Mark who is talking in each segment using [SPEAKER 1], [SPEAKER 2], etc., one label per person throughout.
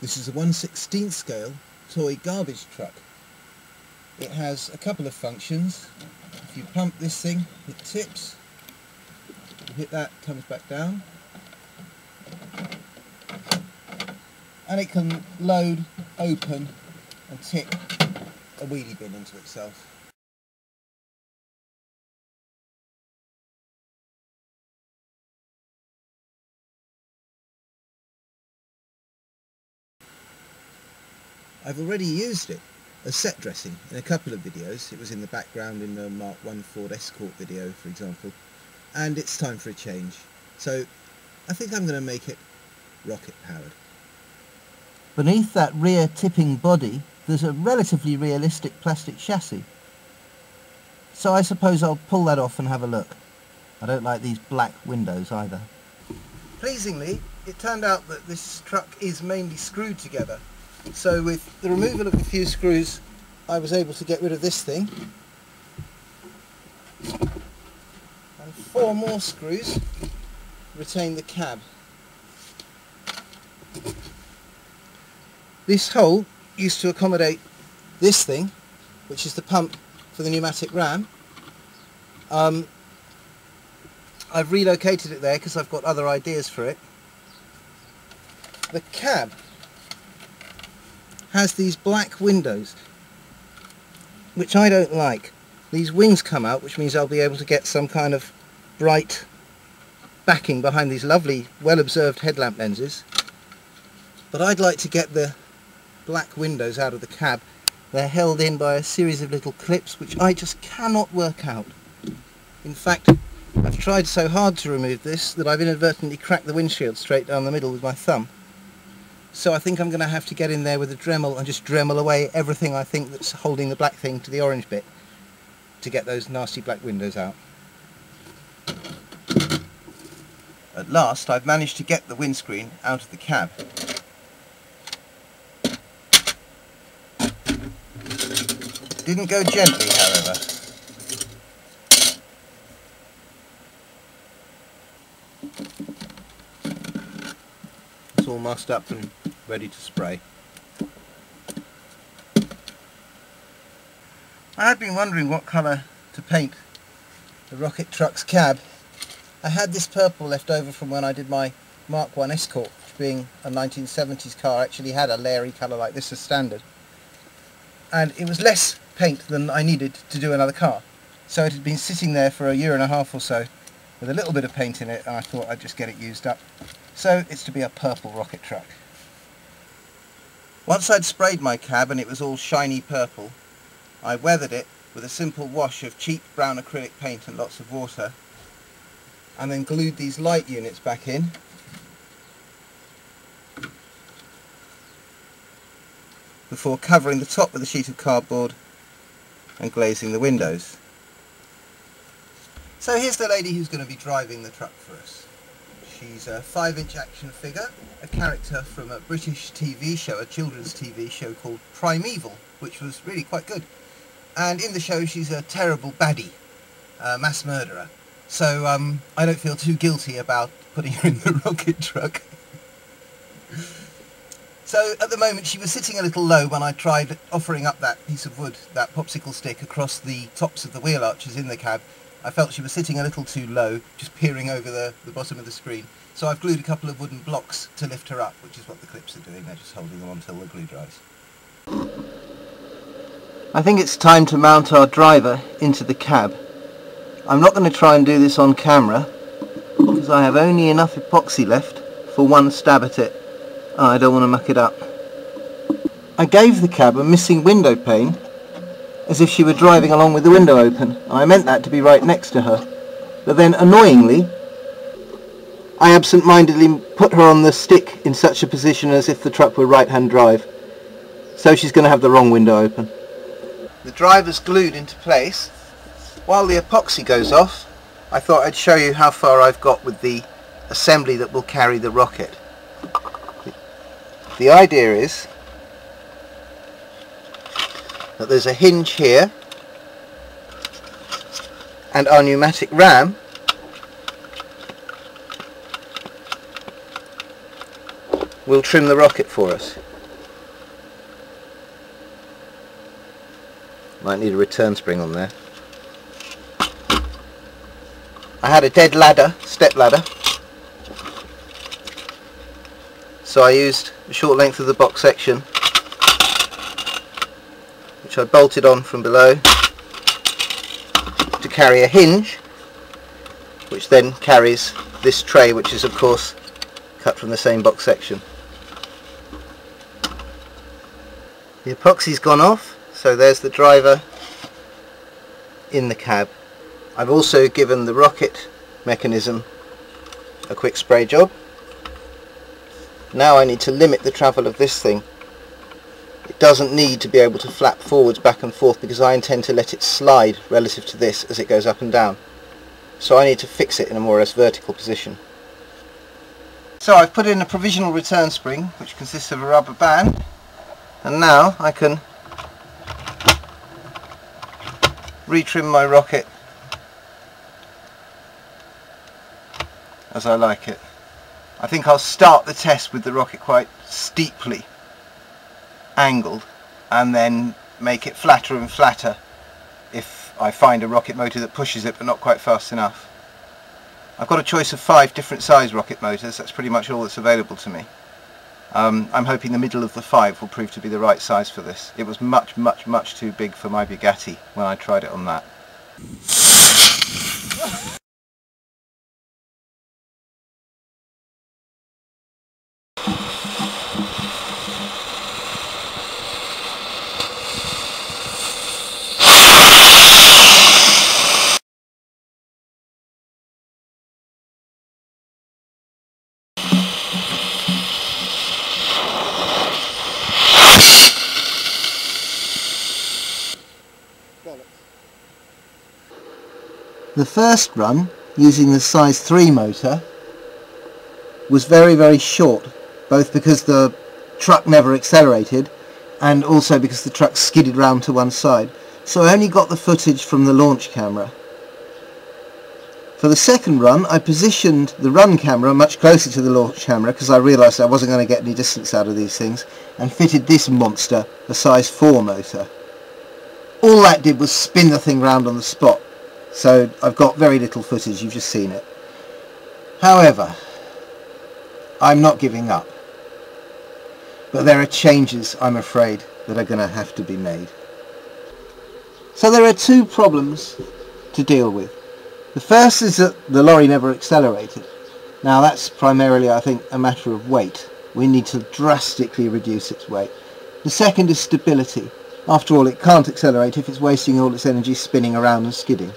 [SPEAKER 1] This is a 1/16 scale toy garbage truck. It has a couple of functions. If you pump this thing, it tips. You hit that, it comes back down. And it can load, open and tip a wheelie bin into itself. I've already used it as set dressing in a couple of videos. It was in the background in the Mark I Ford Escort video, for example, and it's time for a change. So I think I'm going to make it rocket powered.
[SPEAKER 2] Beneath that rear tipping body there's a relatively realistic plastic chassis. So I suppose I'll pull that off and have a look. I don't like these black windows either.
[SPEAKER 1] Pleasingly, it turned out that this truck is mainly screwed together. So with the removal of a few screws, I was able to get rid of this thing. And 4 more screws retain the cab. This hole used to accommodate this thing, which is the pump for the pneumatic ram. I've relocated it there because I've got other ideas for it. The cab has these black windows, which I don't like. These wings come out, which means I'll be able to get some kind of bright backing behind these lovely, well-observed headlamp lenses. But I'd like to get the black windows out of the cab. They're held in by a series of little clips, which I just cannot work out. In fact, I've tried so hard to remove this that I've inadvertently cracked the windshield straight down the middle with my thumb. So I think I'm going to have to get in there with a Dremel and just Dremel away everything I think that's holding the black thing to the orange bit to get those nasty black windows out. At last I've managed to get the windscreen out of the cab. Didn't go gently, however. It's all mussed up and ready to spray. I had been wondering what colour to paint the rocket truck's cab. I had this purple left over from when I did my Mark I Escort, which being a 1970s car actually had a leery colour like this as standard. And it was less paint than I needed to do another car. So it had been sitting there for a year and a half or so with a little bit of paint in it, and I thought I'd just get it used up. So it's to be a purple rocket truck. Once I'd sprayed my cab and it was all shiny purple, I weathered it with a simple wash of cheap brown acrylic paint and lots of water, and then glued these light units back in. Before covering the top with a sheet of cardboard and glazing the windows. So here's the lady who's going to be driving the truck for us. She's a 5-inch action figure, a character from a British TV show, a children's TV show called Primeval, which was really quite good. And in the show she's a terrible baddie, a mass murderer. So I don't feel too guilty about putting her in the rocket truck. So at the moment she was sitting a little low when I tried offering up that piece of wood, that popsicle stick, across the tops of the wheel arches in the cab. I felt she was sitting a little too low, just peering over the bottom of the screen. So I've glued a couple of wooden blocks to lift her up, which is what the clips are doing. They're just holding them until the glue dries. I think it's time to mount our driver into the cab. I'm not going to try and do this on camera because I have only enough epoxy left for one stab at it. Oh, I don't want to muck it up. I gave the cab a missing window pane as if she were driving along with the window open. I meant that to be right next to her. But then, annoyingly, I absent-mindedly put her on the stick in such a position as if the truck were right-hand drive. So she's going to have the wrong window open. The driver's glued into place. While the epoxy goes off, I thought I'd show you how far I've got with the assembly that will carry the rocket. The idea is that there's a hinge here, and our pneumatic ram will trim the rocket for us. Might need a return spring on there. I had a dead ladder, step ladder, so I used the short length of the box section, which I bolted on from below to carry a hinge, which then carries this tray, which is of course cut from the same box section. The epoxy's gone off, so there's the driver in the cab. I've also given the rocket mechanism a quick spray job. Now I need to limit the travel of this thing. It doesn't need to be able to flap forwards, back and forth, because I intend to let it slide relative to this as it goes up and down. So I need to fix it in a more or less vertical position. So I've put in a provisional return spring, which consists of a rubber band, and now I can retrim my rocket as I like it. I think I'll start the test with the rocket quite steeply angled and then make it flatter and flatter if I find a rocket motor that pushes it but not quite fast enough. I've got a choice of 5 different size rocket motors. That's pretty much all that's available to me. I'm hoping the middle of the 5 will prove to be the right size for this. It was much too big for my Bugatti when I tried it on that. The first run, using the size 3 motor, was very short, both because the truck never accelerated and also because the truck skidded round to one side. So I only got the footage from the launch camera. For the second run, I positioned the run camera much closer to the launch camera because I realised I wasn't going to get any distance out of these things, and fitted this monster, a size 4 motor. All that did was spin the thing round on the spot. So I've got very little footage, you've just seen it. However, I'm not giving up. But there are changes, I'm afraid, that are going to have to be made. So there are 2 problems to deal with. The first is that the lorry never accelerated. Now that's primarily, I think, a matter of weight. We need to drastically reduce its weight. The second is stability. After all, it can't accelerate if it's wasting all its energy spinning around and skidding.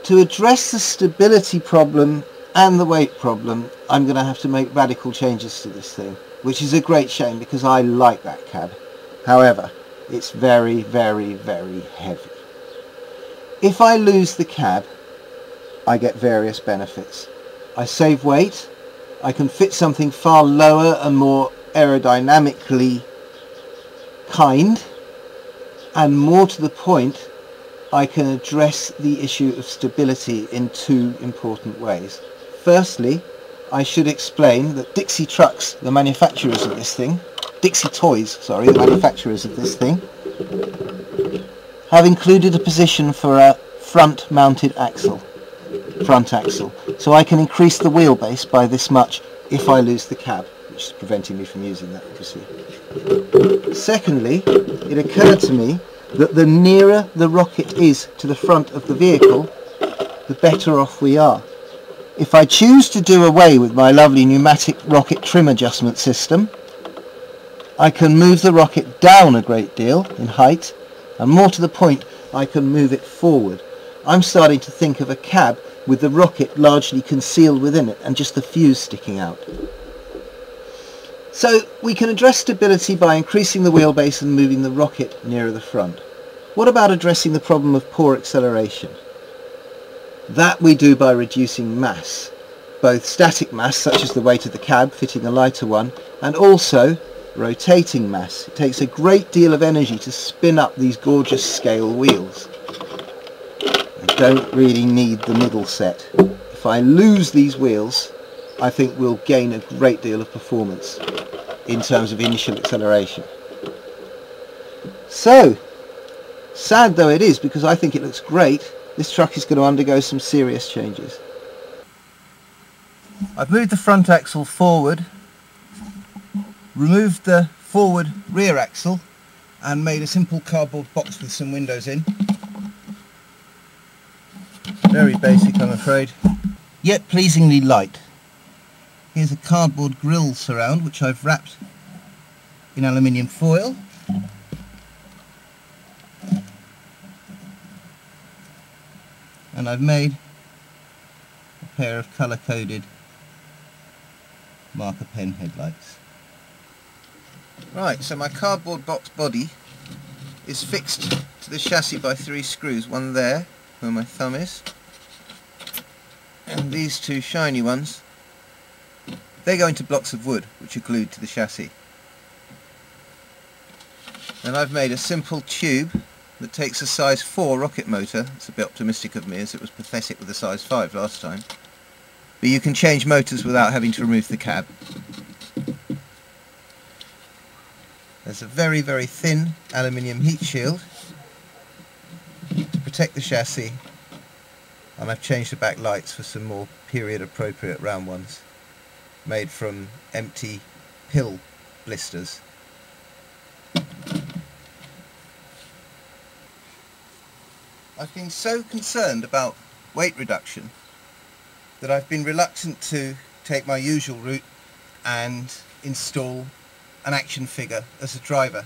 [SPEAKER 1] To address the stability problem and the weight problem, I'm going to have to make radical changes to this thing, which is a great shame because I like that cab. However, it's very heavy. If I lose the cab, I get various benefits. I save weight, I can fit something far lower and more aerodynamically kind, and more to the point, I can address the issue of stability in 2 important ways. Firstly, I should explain that Dickie Trucks, the manufacturers of this thing, Dickie Toys, sorry, the manufacturers of this thing, have included a position for a front mounted axle, front axle, so I can increase the wheelbase by this much if I lose the cab, which is preventing me from using that, you see. Secondly, it occurred to me that the nearer the rocket is to the front of the vehicle, the better off we are. If I choose to do away with my lovely pneumatic rocket trim adjustment system, I can move the rocket down a great deal in height, and more to the point, I can move it forward. I'm starting to think of a cab with the rocket largely concealed within it and just the fuse sticking out. So we can address stability by increasing the wheelbase and moving the rocket nearer the front. What about addressing the problem of poor acceleration? That we do by reducing mass, both static mass such as the weight of the cab fitting a lighter one, and also rotating mass. It takes a great deal of energy to spin up these gorgeous scale wheels. I don't really need the middle set. If I lose these wheels, I think we'll gain a great deal of performance in terms of initial acceleration. So, Sad though it is, because I think it looks great, this truck is going to undergo some serious changes. I've moved the front axle forward, removed the forward rear axle and made a simple cardboard box with some windows in. Very basic, I'm afraid, yet pleasingly light. Here's a cardboard grille surround which I've wrapped in aluminium foil. And I've made a pair of colour-coded marker pen headlights. Right, so my cardboard box body is fixed to the chassis by 3 screws, one there where my thumb is, and these 2 shiny ones, they go into blocks of wood which are glued to the chassis. And I've made a simple tube that takes a size 4 rocket motor. It's a bit optimistic of me as it was pathetic with a size 5 last time. But you can change motors without having to remove the cab. There's a very, very thin aluminium heat shield to protect the chassis, and I've changed the back lights for some more period appropriate round ones made from empty pill blisters. I've been so concerned about weight reduction that I've been reluctant to take my usual route and install an action figure as a driver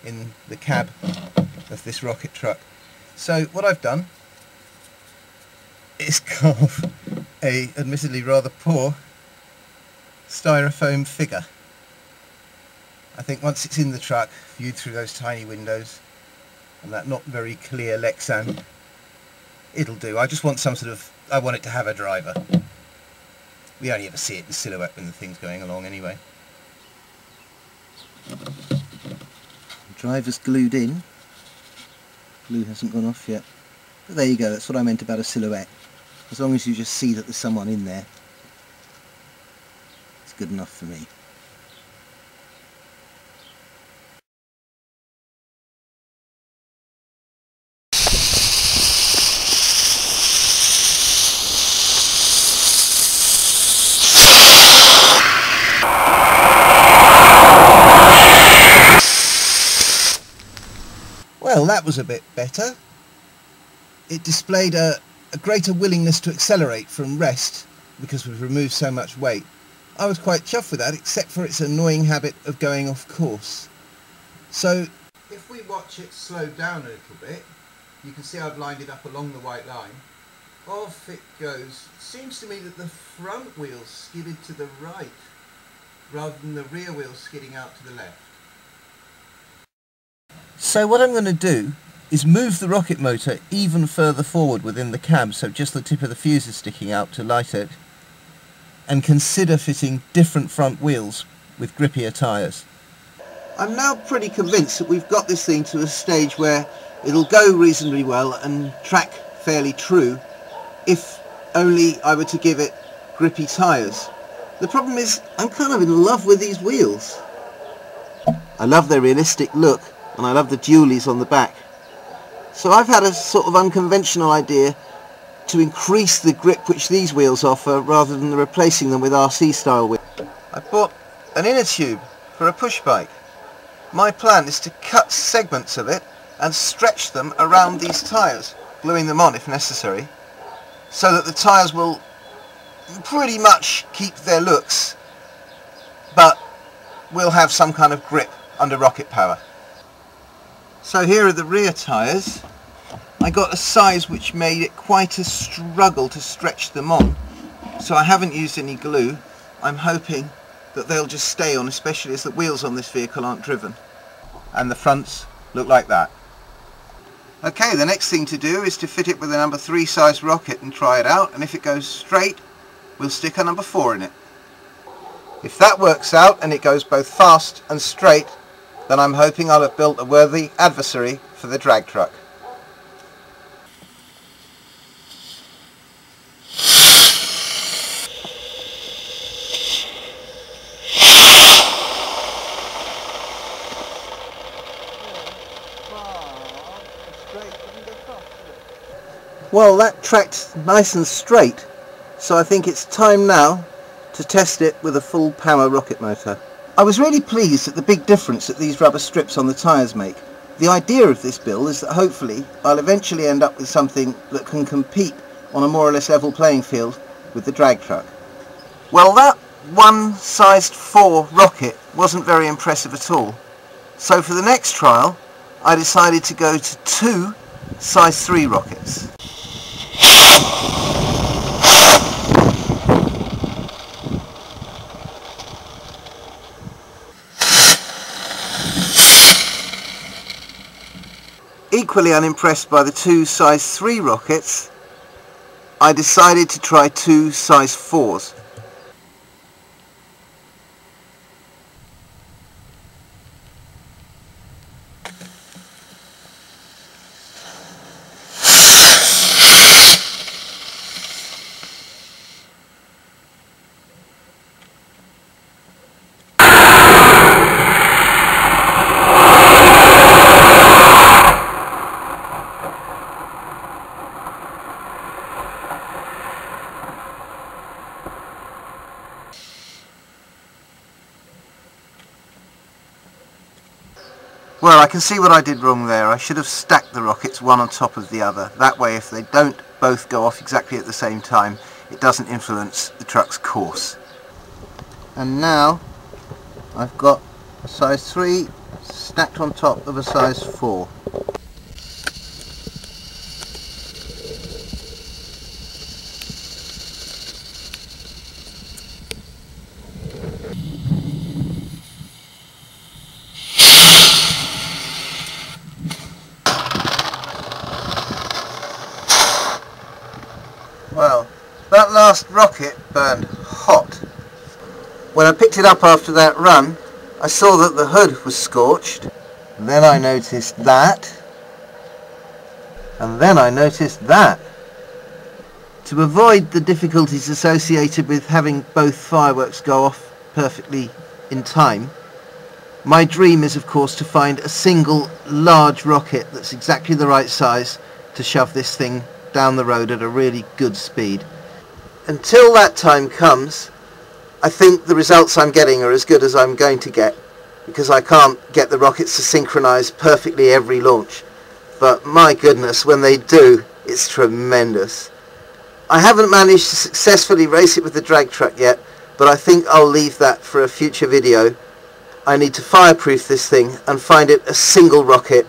[SPEAKER 1] in the cab of this rocket truck. So what I've done is carve a admittedly rather poor styrofoam figure. I think once it's in the truck, viewed through those tiny windows and that not very clear Lexan, it'll do. I just want some sort of, I want it to have a driver. We only ever see it in silhouette when the thing's going along anyway. The driver's glued in. Glue hasn't gone off yet. But there you go, that's what I meant about a silhouette. As long as you just see that there's someone in there, it's good enough for me. Well, that was a bit better. It displayed a greater willingness to accelerate from rest because we've removed so much weight. I was quite chuffed with that, except for its annoying habit of going off course. So if we watch it slow down a little bit, you can see I've lined it up along the white line. Off it goes. It seems to me that the front wheels skidded to the right rather than the rear wheels skidding out to the left. So what I'm going to do is move the rocket motor even further forward within the cab, so just the tip of the fuse is sticking out to light it, and consider fitting different front wheels with grippier tyres. I'm now pretty convinced that we've got this thing to a stage where it'll go reasonably well and track fairly true if only I were to give it grippy tyres. The problem is I'm kind of in love with these wheels. I love their realistic look, and I love the dualies on the back. So I've had a sort of unconventional idea to increase the grip which these wheels offer rather than replacing them with RC style wheels. I bought an inner tube for a push bike. My plan is to cut segments of it and stretch them around these tyres, gluing them on if necessary, so that the tyres will pretty much keep their looks but will have some kind of grip under rocket power. So here are the rear tyres. I got a size which made it quite a struggle to stretch them on, so I haven't used any glue. I'm hoping that they'll just stay on, especially as the wheels on this vehicle aren't driven. And the fronts look like that. Okay, the next thing to do is to fit it with a number 3 size rocket and try it out, and if it goes straight, we'll stick a number 4 in it. If that works out and it goes both fast and straight, then I'm hoping I'll have built a worthy adversary for the drag truck. Well, that tracked nice and straight, so I think it's time now to test it with a full power rocket motor. I was really pleased at the big difference that these rubber strips on the tyres make. The idea of this build is that hopefully I'll eventually end up with something that can compete on a more or less level playing field with the drag truck. Well, that one sized 4 rocket wasn't very impressive at all. So for the next trial, I decided to go to 2 size 3 rockets. Equally unimpressed by the 2 size 3 rockets, I decided to try 2 size 4s. Well, I can see what I did wrong there. I should have stacked the rockets one on top of the other. That way, if they don't both go off exactly at the same time, it doesn't influence the truck's course. And now I've got a size 3 stacked on top of a size 4. Well, that last rocket burned hot. When I picked it up after that run, I saw that the hood was scorched. Then I noticed that. And then I noticed that. To avoid the difficulties associated with having both fireworks go off perfectly in time, my dream is of course to find a single large rocket that's exactly the right size to shove this thing down the road at a really good speed. Until that time comes, I think the results I'm getting are as good as I'm going to get, because I can't get the rockets to synchronise perfectly every launch. But my goodness, when they do, it's tremendous. I haven't managed to successfully race it with the drag truck yet, but I think I'll leave that for a future video. I need to fireproof this thing and find it a single rocket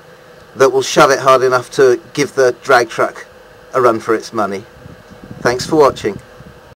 [SPEAKER 1] that will shove it hard enough to give the drag truck a run for its money. Thanks for watching.